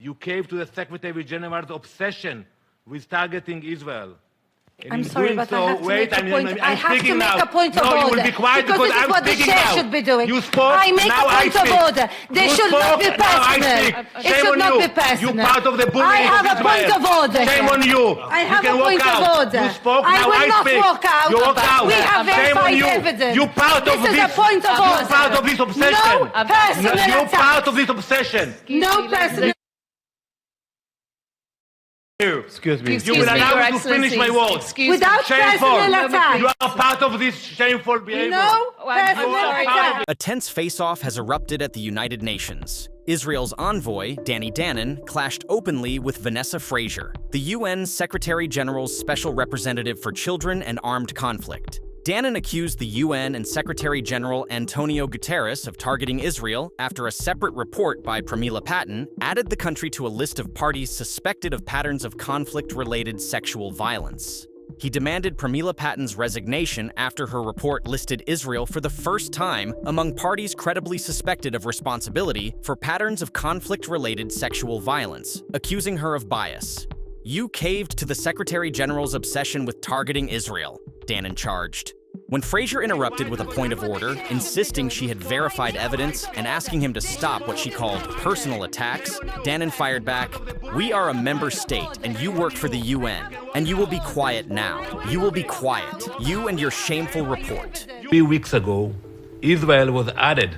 You cave to the Secretary-General's obsession with targeting Israel. And I'm sorry, but I have to make a point. I have to make a point of order. No, you will be quiet because this is what the chair should be doing. You spoke, I make a point of order. They should not be personal. It should not be personal. You part of the bullying I have a point of order. Shame on you. I have a point of order. You spoke, I now will I not speak. walk out. You walk out. We have verified evidence. You part of this. This is a point of order. You part of this obsession. No personal attack. You part of this obsession. No personal. Excuse me. You will allow me to finish my words. Without personal attack. You are part of this shameful behavior. No personal attack. A tense face-off has erupted at the United Nations. Israel's envoy, Danny Danon, clashed openly with Vanessa Frazier, the UN's Secretary-General's Special Representative for Children and Armed Conflict. Danon accused the UN and Secretary-General Antonio Guterres of targeting Israel after a separate report by Pramila Patten added the country to a list of parties suspected of patterns of conflict-related sexual violence. He demanded Pramila Patten's resignation after her report listed Israel for the first time among parties credibly suspected of responsibility for patterns of conflict-related sexual violence, accusing her of bias. You caved to the Secretary-General's obsession with targeting Israel, Danon charged. When Frazier interrupted with a point of order, insisting she had verified evidence and asking him to stop what she called personal attacks, Danon fired back, "We are a member state and you work for the UN, and you will be quiet now. You will be quiet. You and your shameful report." 3 weeks ago, Israel was added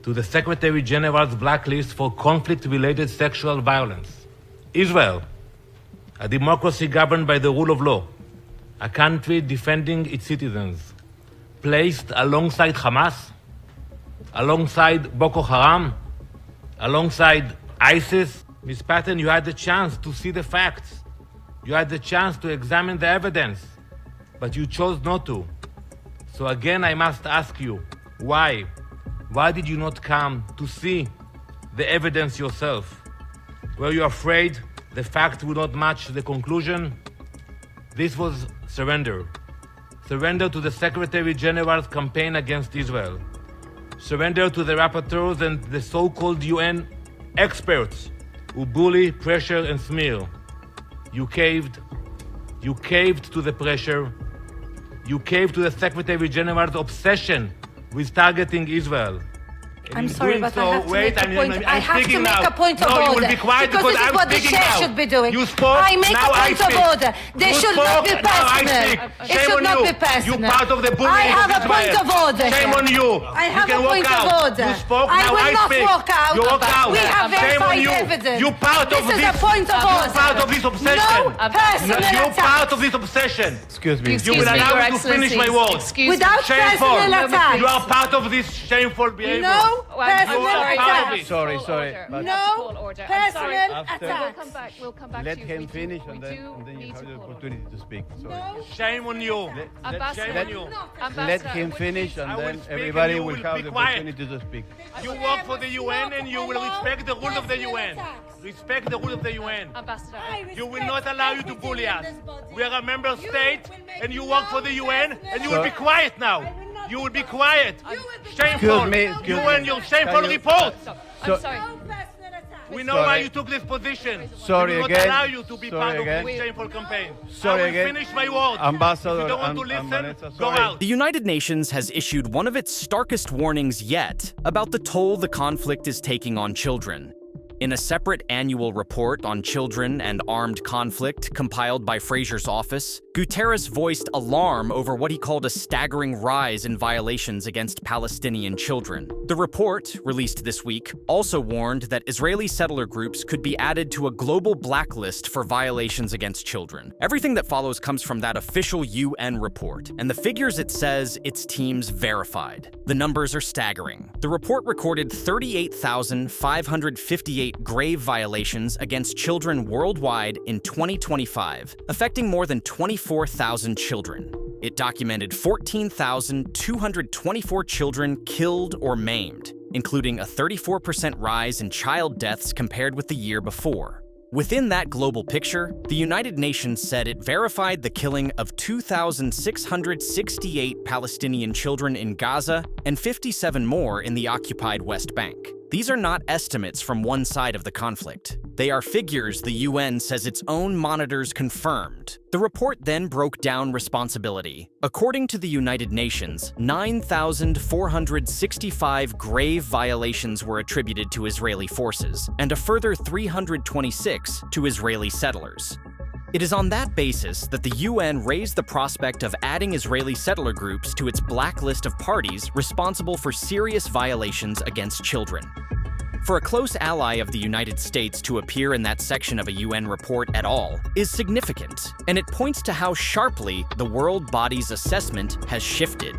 to the Secretary-General's blacklist for conflict-related sexual violence. Israel, a democracy governed by the rule of law, a country defending its citizens, placed alongside Hamas, alongside Boko Haram, alongside ISIS. Ms. Patten, you had the chance to see the facts. You had the chance to examine the evidence, but you chose not to. So again, I must ask you, why? Why did you not come to see the evidence yourself? Were you afraid the facts would not match the conclusion? This was surrender. Surrender to the Secretary-General's campaign against Israel. Surrender to the rapporteurs and the so-called UN experts who bully, pressure, and smear. You caved. You caved to the pressure. You caved to the Secretary-General's obsession with targeting Israel. I'm sorry, but I have to make a point. I have to make a point of order. order. You will be quiet because this is what the chair should be doing. You spoke, I make a point of order. They should not be personal. It should not be personal. You part of the bullying. I have a point of order. Shame on you. I have a point of order. You spoke, I now will I not speak. walk out. You walk out. We have verified you. evidence. You part of this is a point of order. You part of this obsession. No personal You attack. part of this obsession. Excuse me. You will allow me to finish my words. Without personal attack. You are part of this shameful behavior. No personal attack. Sorry. No personal attack. We'll come back Let to you. him finish We and do then you need have to the call opportunity to speak. Sorry. No. Shame on you. Ambassador, Shame on you. Let him finish and I will then speak everybody and you will will have be the quiet. opportunity to speak. You work for the UN and you will respect the rules of the UN. Respect the rules of the UN. Ambassador, You will not allow you to bully us. We are a member state and you work for the UN and you will be quiet now. You will be quiet. Shameful. Excuse You me. and your shameful Can you- report. I'm sorry. We know why Sorry. you took this position. Sorry we will again. not allow you to be Sorry part again. of this shameful campaign. Sorry I will again. finish my words. Ambassador If you don't want to and listen, Vanessa, go sorry. out. The United Nations has issued one of its starkest warnings yet about the toll the conflict is taking on children. In a separate annual report on children and armed conflict compiled by Frazier's office, Guterres voiced alarm over what he called a staggering rise in violations against Palestinian children. The report, released this week, also warned that Israeli settler groups could be added to a global blacklist for violations against children. Everything that follows comes from that official UN report, and the figures it says its teams verified. The numbers are staggering. The report recorded 38,558 grave violations against children worldwide in 2025, affecting more than 24,000 children. It documented 14,224 children killed or maimed, including a 34% rise in child deaths compared with the year before. Within that global picture, the United Nations said it verified the killing of 2,668 Palestinian children in Gaza and 57 more in the occupied West Bank. These are not estimates from one side of the conflict. They are figures the UN says its own monitors confirmed. The report then broke down responsibility. According to the United Nations, 9,465 grave violations were attributed to Israeli forces, and a further 326 to Israeli settlers. It is on that basis that the UN raised the prospect of adding Israeli settler groups to its blacklist of parties responsible for serious violations against children. For a close ally of the United States to appear in that section of a UN report at all is significant, and it points to how sharply the world body's assessment has shifted.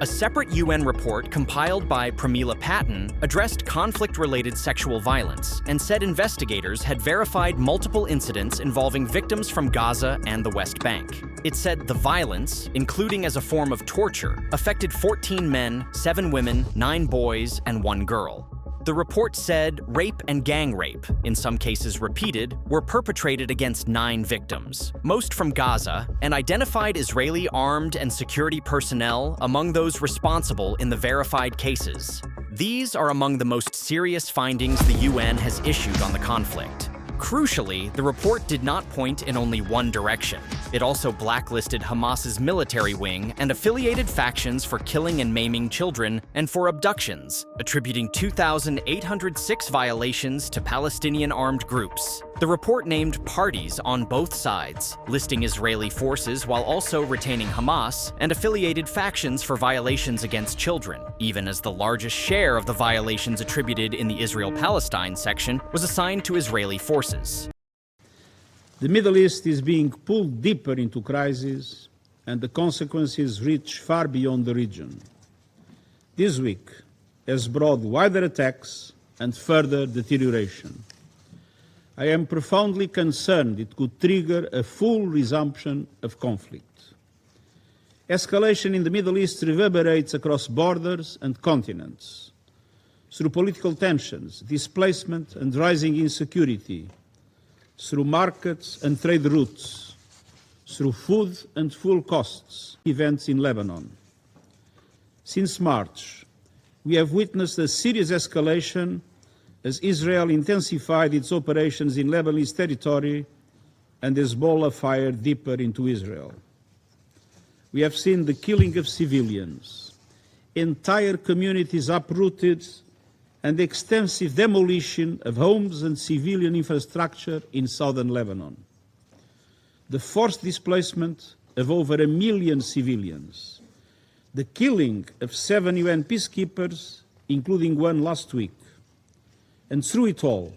A separate UN report compiled by Pramila Patten addressed conflict-related sexual violence and said investigators had verified multiple incidents involving victims from Gaza and the West Bank. It said the violence, including as a form of torture, affected 14 men, 7 women, 9 boys, and 1 girl. The report said rape and gang rape, in some cases repeated, were perpetrated against 9 victims, most from Gaza, and identified Israeli armed and security personnel among those responsible in the verified cases. These are among the most serious findings the UN has issued on the conflict. Crucially, the report did not point in only one direction. It also blacklisted Hamas's military wing and affiliated factions for killing and maiming children and for abductions, attributing 2,806 violations to Palestinian armed groups. The report named parties on both sides, listing Israeli forces while also retaining Hamas and affiliated factions for violations against children, even as the largest share of the violations attributed in the Israel-Palestine section was assigned to Israeli forces. The Middle East is being pulled deeper into crisis, and the consequences reach far beyond the region. This week has brought wider attacks and further deterioration. I am profoundly concerned it could trigger a full resumption of conflict. Escalation in the Middle East reverberates across borders and continents. Through political tensions, displacement and rising insecurity, through markets and trade routes, through food and fuel costs, events in Lebanon. Since March, we have witnessed a serious escalation as Israel intensified its operations in Lebanese territory and Hezbollah fired deeper into Israel. We have seen the killing of civilians, entire communities uprooted, and extensive demolition of homes and civilian infrastructure in southern Lebanon. The forced displacement of over 1 million civilians, the killing of 7 UN peacekeepers, including one last week, and through it all,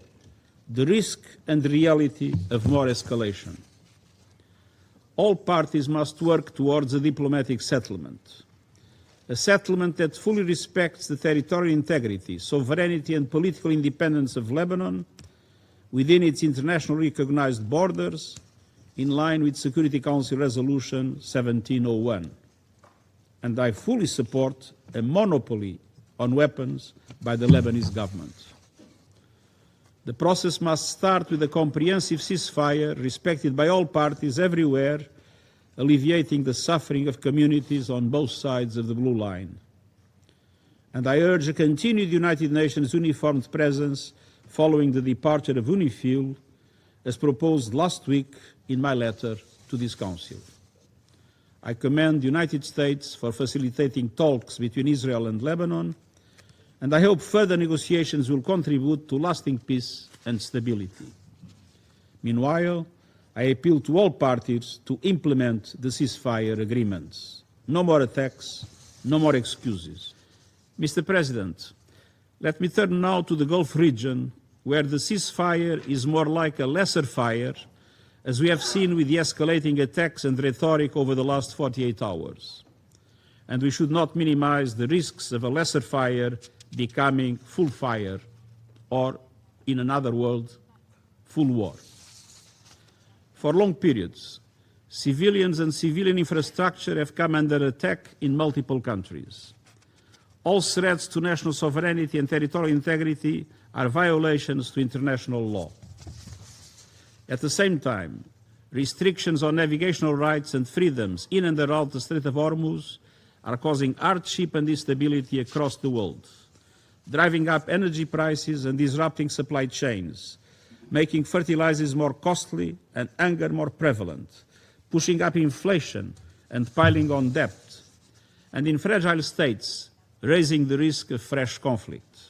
the risk and reality of more escalation. All parties must work towards a diplomatic settlement, a settlement that fully respects the territorial integrity, sovereignty and political independence of Lebanon within its internationally recognized borders, in line with Security Council Resolution 1701. And I fully support a monopoly on weapons by the Lebanese government. The process must start with a comprehensive ceasefire respected by all parties everywhere, alleviating the suffering of communities on both sides of the blue line. And I urge a continued United Nations uniformed presence following the departure of UNIFIL, as proposed last week in my letter to this Council. I commend the United States for facilitating talks between Israel and Lebanon, and I hope further negotiations will contribute to lasting peace and stability. Meanwhile, I appeal to all parties to implement the ceasefire agreements. No more attacks, no more excuses. Mr. President, let me turn now to the Gulf region, where the ceasefire is more like a lesser fire, as we have seen with the escalating attacks and rhetoric over the last 48 hours. And we should not minimize the risks of a lesser fire becoming full fire, or, in another word, full war. For long periods, civilians and civilian infrastructure have come under attack in multiple countries. All threats to national sovereignty and territorial integrity are violations to international law. At the same time, restrictions on navigational rights and freedoms in and around the Strait of Hormuz are causing hardship and instability across the world. driving up energy prices and disrupting supply chains, making fertilizers more costly and anger more prevalent, pushing up inflation and piling on debt, and in fragile states, raising the risk of fresh conflict.